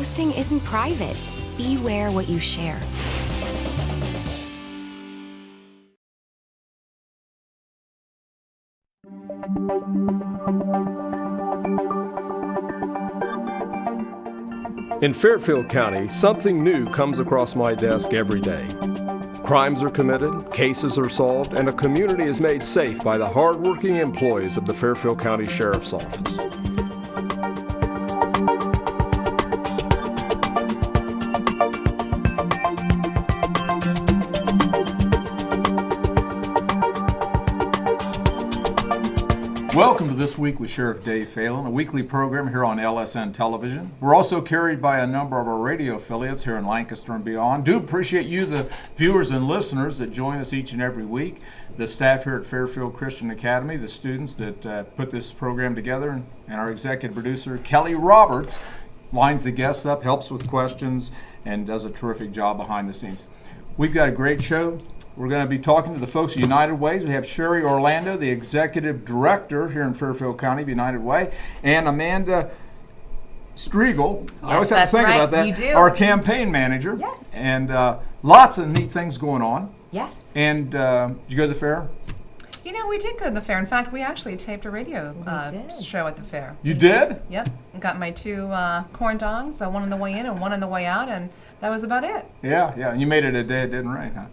posting isn't private. Beware what you share. In Fairfield County, something new comes across my desk every day. Crimes are committed, cases are solved, and a community is made safe by the hardworking employees of the Fairfield County Sheriff's Office. Welcome to This Week with Sheriff Dave Phelan, a weekly program here on LSN Television. We're also carried by a number of our radio affiliates here in Lancaster and beyond. Do appreciate you, the viewers and listeners that join us each and every week, the staff here at Fairfield Christian Academy, the students that put this program together, and our executive producer, Kelly Roberts, lines the guests up, helps with questions, and does a terrific job behind the scenes. We've got a great show. We're going to be talking to the folks at United Ways. We have Sherry Orlando, the executive director here in Fairfield County of United Way, and Amanda Striegel. Yes, I always have to think about that. You do. Our campaign manager. Yes. And lots of neat things going on. Yes. And did you go to the fair? You know, we did go to the fair. In fact, we actually taped a radio did. show at the fair. You did? Yep. And got my two corn dogs, one on the way in and one on the way out, and that was about it. Yeah. And you made it a day it didn't rain, huh?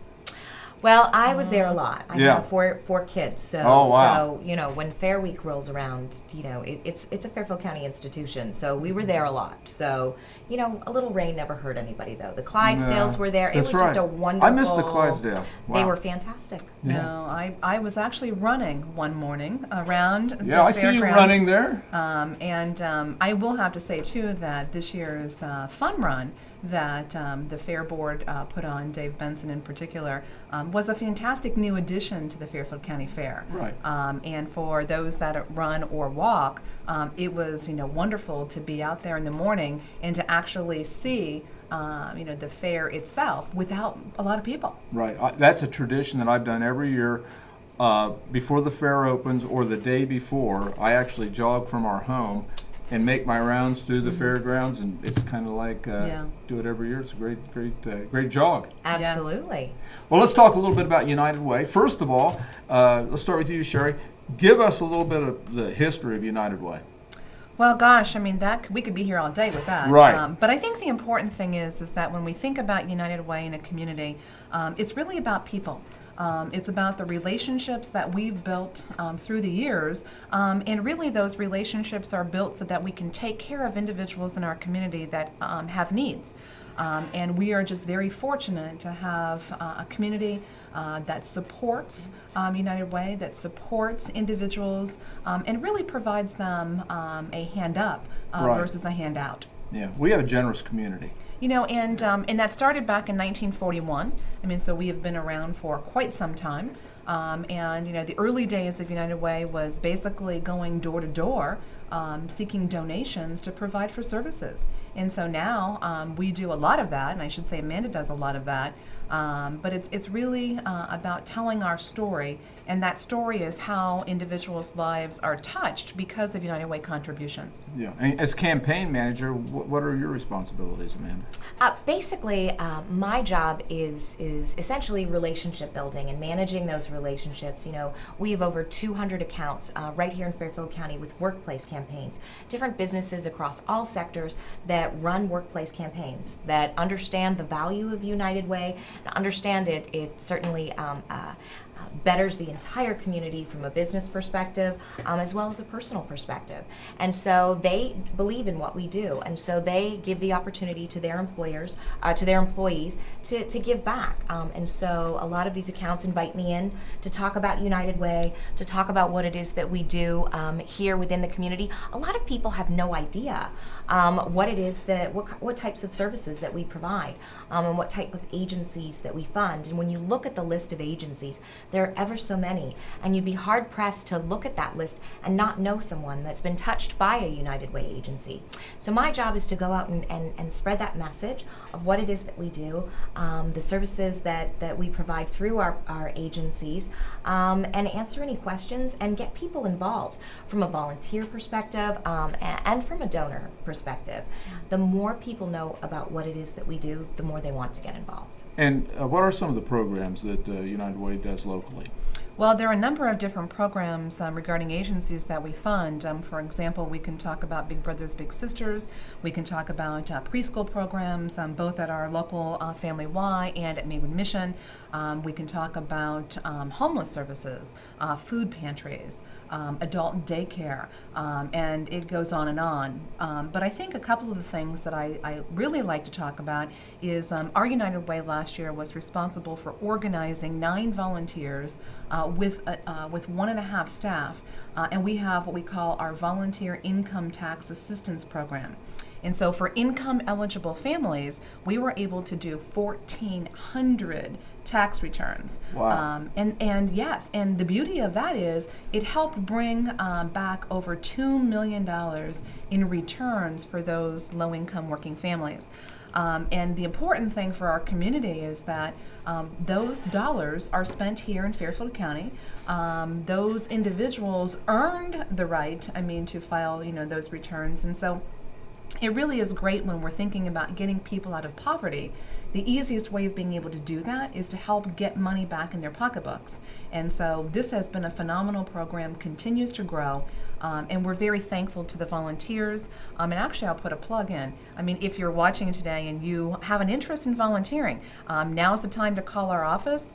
Well, I was there a lot. I have four kids, so wow. So when Fair Week rolls around, it's a Fairfield County institution, so we were there a lot. So a little rain never hurt anybody, though. The Clydesdales were there. It was just a wonderful. I missed the Clydesdale. Wow. They were fantastic. Yeah. No, I was actually running one morning around the I see you running there. And I will have to say too that this year's fun run that the Fair Board put on, Dave Benson in particular, was a fantastic new addition to the Fairfield County Fair. Right. And for those that run or walk, it was wonderful to be out there in the morning and to actually see the fair itself without a lot of people. Right. That's a tradition that I've done every year. Before the fair opens or the day before, I actually jog from our home and make my rounds through the fairgrounds, and it's kind of like do it every year. It's a great jog. Absolutely. Yes. Well, let's talk a little bit about United Way. First of all, let's start with you, Sherry. Give us a little bit of the history of United Way. Well, gosh, I mean, we could be here all day with that. Right. But I think the important thing is that when we think about United Way in a community, it's really about people. It's about the relationships that we've built through the years, and really those relationships are built so that we can take care of individuals in our community that have needs. And we are just very fortunate to have a community that supports United Way, that supports individuals, and really provides them a hand up versus a handout. Yeah, we have a generous community. And that started back in 1941. I mean, so we have been around for quite some time. And the early days of United Way was basically going door to door, seeking donations to provide for services. And so now we do a lot of that, and I should say Amanda does a lot of that. But it's really about telling our story, and that story is how individuals' lives are touched because of United Way contributions. Yeah. And as campaign manager, what are your responsibilities, Amanda? Basically, my job is essentially relationship building and managing those relationships. We have over 200 accounts right here in Fairfield County with workplace campaigns, different businesses across all sectors that run workplace campaigns, that understand the value of United Way, and understand it certainly betters the entire community from a business perspective as well as a personal perspective. And so they believe in what we do, and so they give the opportunity to their employers, to their employees to give back. And so a lot of these accounts invite me in to talk about United Way, to talk about what it is that we do here within the community. A lot of people have no idea what it is what types of services that we provide, and what type of agencies that we fund. And when you look at the list of agencies There are ever so many, and you'd be hard-pressed to look at that list and not know someone that's been touched by a United Way agency. So my job is to go out and spread that message of what it is that we do, the services that we provide through our agencies, and answer any questions and get people involved from a volunteer perspective and from a donor perspective. The more people know about what it is that we do, the more they want to get involved. And what are some of the programs that United Way does locally? Well, there are a number of different programs regarding agencies that we fund. For example, we can talk about Big Brothers Big Sisters. We can talk about preschool programs, both at our local Family Y and at Maywood Mission. We can talk about homeless services, food pantries, adult daycare, and it goes on and on. But I think a couple of the things that I really like to talk about is our United Way last year was responsible for organizing 9 volunteers with 1.5 staff, and we have what we call our Volunteer Income Tax Assistance Program. And so for income eligible families, we were able to do 1,400 tax returns. Wow. And yes, and the beauty of that is it helped bring back over $2 million in returns for those low income working families. And the important thing for our community is that those dollars are spent here in Fairfield County. Those individuals earned the right, to file, those returns. And so it really is great when we're thinking about getting people out of poverty. The easiest way of being able to do that is to help get money back in their pocketbooks. And so this has been a phenomenal program, continues to grow, and we're very thankful to the volunteers. And actually, I'll put a plug in. If you're watching today and you have an interest in volunteering, now's the time to call our office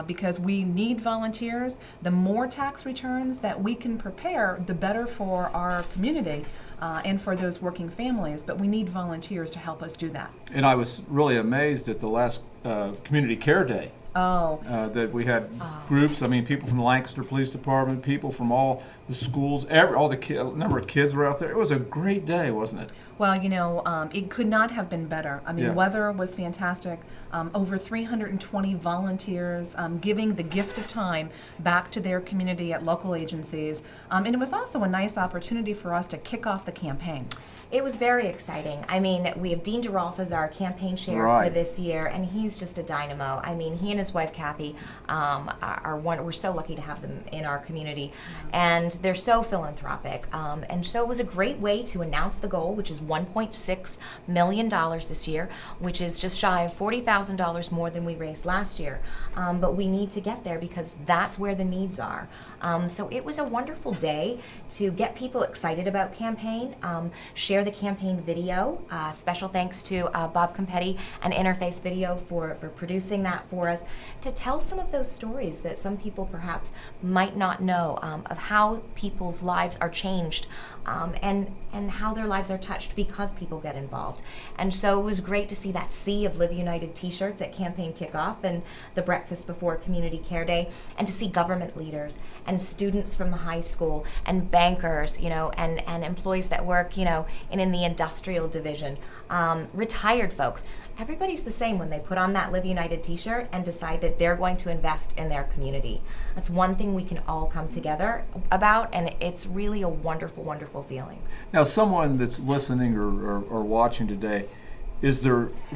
because we need volunteers. The more tax returns that we can prepare, the better for our community. And for those working families, but we need volunteers to help us do that. And I was really amazed at the last Community Care Day. That we had groups, people from the Lancaster Police Department, people from all the schools, all the number of kids were out there. It was a great day, wasn't it? Well, it could not have been better. Yeah. Weather was fantastic. Over 320 volunteers giving the gift of time back to their community at local agencies. And it was also a nice opportunity for us to kick off the campaign. It was very exciting. We have Dean DeRolf as our campaign chair Right. for this year, and he's just a dynamo. He and his wife Kathy are one. We're so lucky to have them in our community, and they're so philanthropic. And so it was a great way to announce the goal, which is $1.6 million this year, which is just shy of $40,000 more than we raised last year. But we need to get there because that's where the needs are. So it was a wonderful day to get people excited about campaign, share the campaign video. Special thanks to Bob Competti and Interface Video for producing that for us, to tell some of those stories that some people perhaps might not know of how people's lives are changed and how their lives are touched because people get involved. And so it was great to see that sea of Live United t-shirts at campaign kickoff and the breakfast before Community Care Day, and to see government leaders and students from the high school and bankers, and employees that work, in the industrial division, retired folks. Everybody's the same when they put on that Live United t-shirt and decide that they're going to invest in their community. That's one thing we can all come together about, and it's really a wonderful, wonderful feeling. Now, someone that's listening or watching today,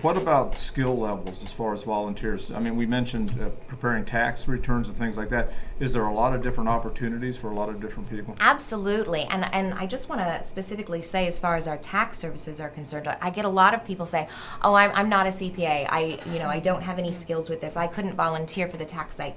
what about skill levels as far as volunteers? We mentioned preparing tax returns and things like that. Is there a lot of different opportunities for a lot of different people? Absolutely, and I just want to specifically say, as far as our tax services are concerned, I get a lot of people say, "Oh, I'm not a CPA. I don't have any skills with this. I couldn't volunteer for the tax site."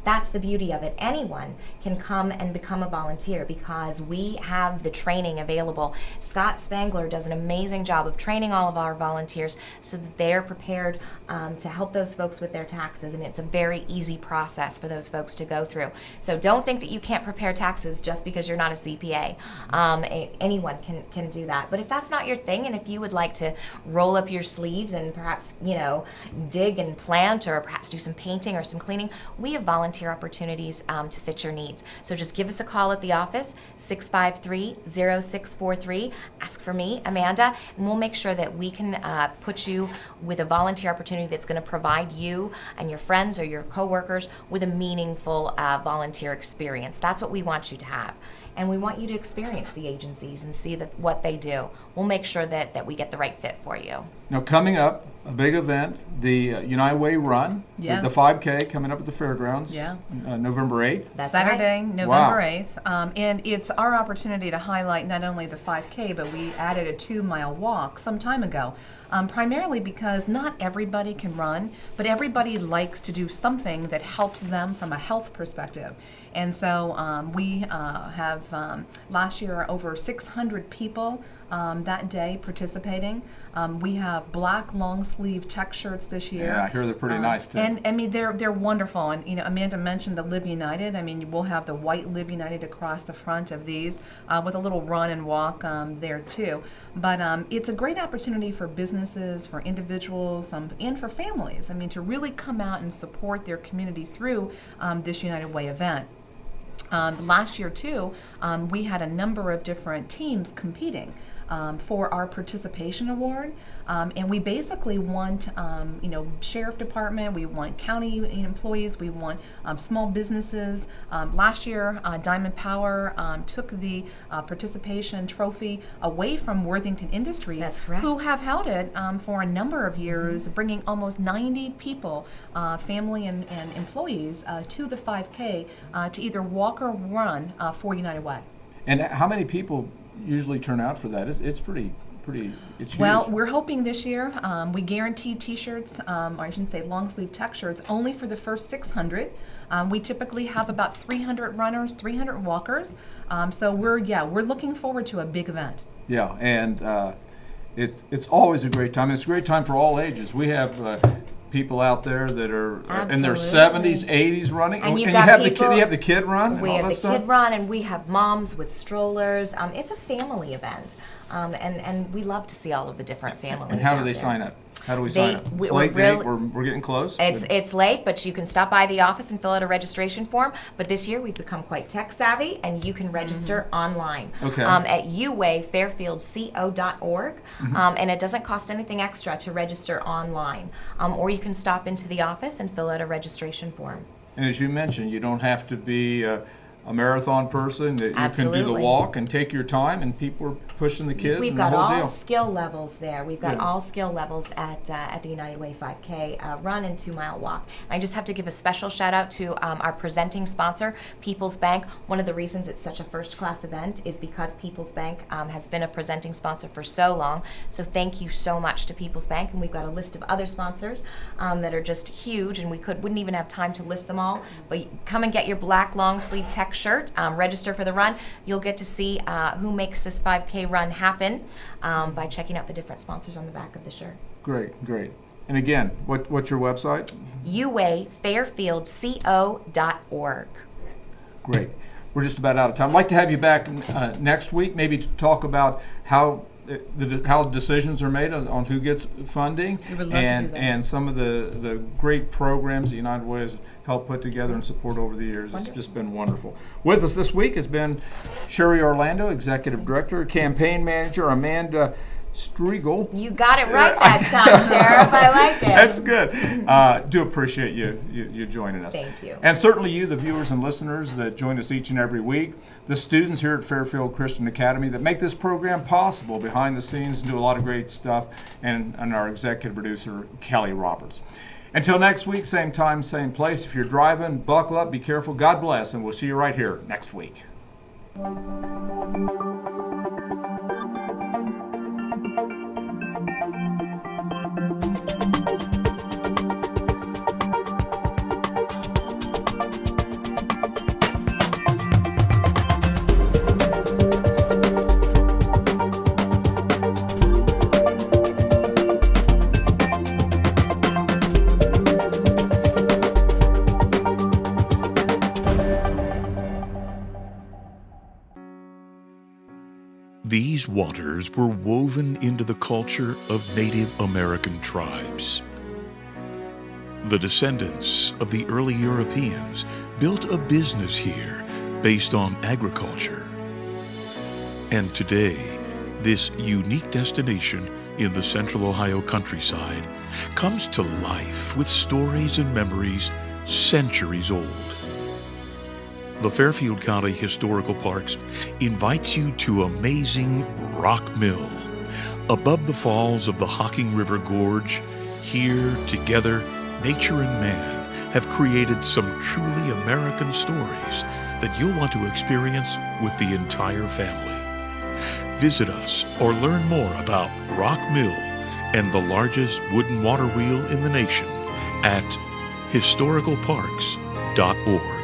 That's the beauty of it. Anyone can come and become a volunteer because we have the training available. Scott Spangler does an amazing job of training all of our volunteers so that they're prepared to help those folks with their taxes, and it's a very easy process for those folks to go through. So don't think that you can't prepare taxes just because you're not a CPA. Anyone can do that. But if that's not your thing, and if you would like to roll up your sleeves and perhaps dig and plant, or perhaps do some painting or some cleaning, we have volunteers volunteer opportunities to fit your needs. So just give us a call at the office, 653-0643. Ask for me, Amanda, and we'll make sure that we can put you with a volunteer opportunity that's going to provide you and your friends or your coworkers with a meaningful volunteer experience. That's what we want you to have. And we want you to experience the agencies and see what they do. We'll make sure that we get the right fit for you. Now, coming up, a big event, the United Way Run, Yes. the 5K coming up at the fairgrounds, Yeah. November 8th. That's Saturday, right. November Wow. 8th. And it's our opportunity to highlight not only the 5K, but we added a 2-mile walk some time ago. Primarily because not everybody can run, but everybody likes to do something that helps them from a health perspective. And so we have last year over 600 people that day participating. We have black long sleeve tech shirts this year. Yeah, I hear they're pretty nice too. And I mean they're wonderful. And you know, Amanda mentioned the Live United. I mean, we'll have the white Live United across the front of these with a little run and walk there too. But it's a great opportunity for businesses, for individuals, and for families. I mean, to really come out and support their community through this United Way event. Last year, too, we had a number of different teams competing for our participation award, and we basically want, sheriff department, we want county employees, we want small businesses. Last year, Diamond Power took the participation trophy away from Worthington Industries, That's correct. who have held it for a number of years, bringing almost 90 people, family and employees, to the 5K to either walk or run for United Way. And how many people usually turn out for that? It's pretty, it's huge. Well, we're hoping this year we guarantee T-shirts, or I shouldn't say long sleeve tech shirts, only for the first 600. We typically have about 300 runners, 300 walkers. So we're looking forward to a big event. Yeah, and it's always a great time. It's a great time for all ages. We have people out there that are in their Absolutely. 70s, 80s running, And you've you got have people- you have the kid run. And We all have that the stuff. kid run, and we have moms with strollers. It's a family event, and we love to see all of the different families. And how do out they there. sign up? How do we sign up? we- It's we're late date. real- We're getting close. It's late, but you can stop by the office and fill out a registration form. But this year we've become quite tech savvy, and you can register online Okay. at uwayfairfieldco.org, and it doesn't cost anything extra to register online. Or you can stop into the office and fill out a registration form. And as you mentioned, you don't have to be a marathon person. That you can do the Absolutely. walk and take your time, and people are pushing the kids We've and got the whole all deal. skill levels there. We've got Yeah. all skill levels at the United Way 5K run and 2-mile walk. I just have to give a special shout out to our presenting sponsor, People's Bank. One of the reasons it's such a first-class event is because People's Bank has been a presenting sponsor for so long. So thank you so much to People's Bank, and we've got a list of other sponsors that are just huge, and we wouldn't even have time to list them all. But come and get your black long sleeve tech shirt. Register for the run. You'll get to see who makes this 5K run happen by checking out the different sponsors on the back of the shirt. Great. And again, what's your website? uwayfairfieldco.org. Great. We're just about out of time. I'd like to have you back next week, maybe to talk about how decisions are made on who gets funding, We would love to do that. and some of the great programs that United Way has helped put together and support over the years. It's just been wonderful. With us this week has been Sherry Orlando, Executive Director, Campaign Manager Amanda Striegel. You got it right that time, Sheriff. I like it. That's good. Do appreciate you joining us. Thank you. And certainly you, the viewers and listeners that join us each and every week, the students here at Fairfield Christian Academy that make this program possible behind the scenes and do a lot of great stuff, and our executive producer, Kelly Roberts. Until next week, same time, same place. If you're driving, buckle up, be careful, God bless, and we'll see you right here next week. These waters were woven into the culture of Native American tribes. The descendants of the early Europeans built a business here based on agriculture. And today, this unique destination in the central Ohio countryside comes to life with stories and memories centuries old. The Fairfield County Historical Parks invites you to amazing Rock Mill. Above the falls of the Hocking River Gorge, here together, nature and man have created some truly American stories that you'll want to experience with the entire family. Visit us or learn more about Rock Mill and the largest wooden water wheel in the nation at historicalparks.org.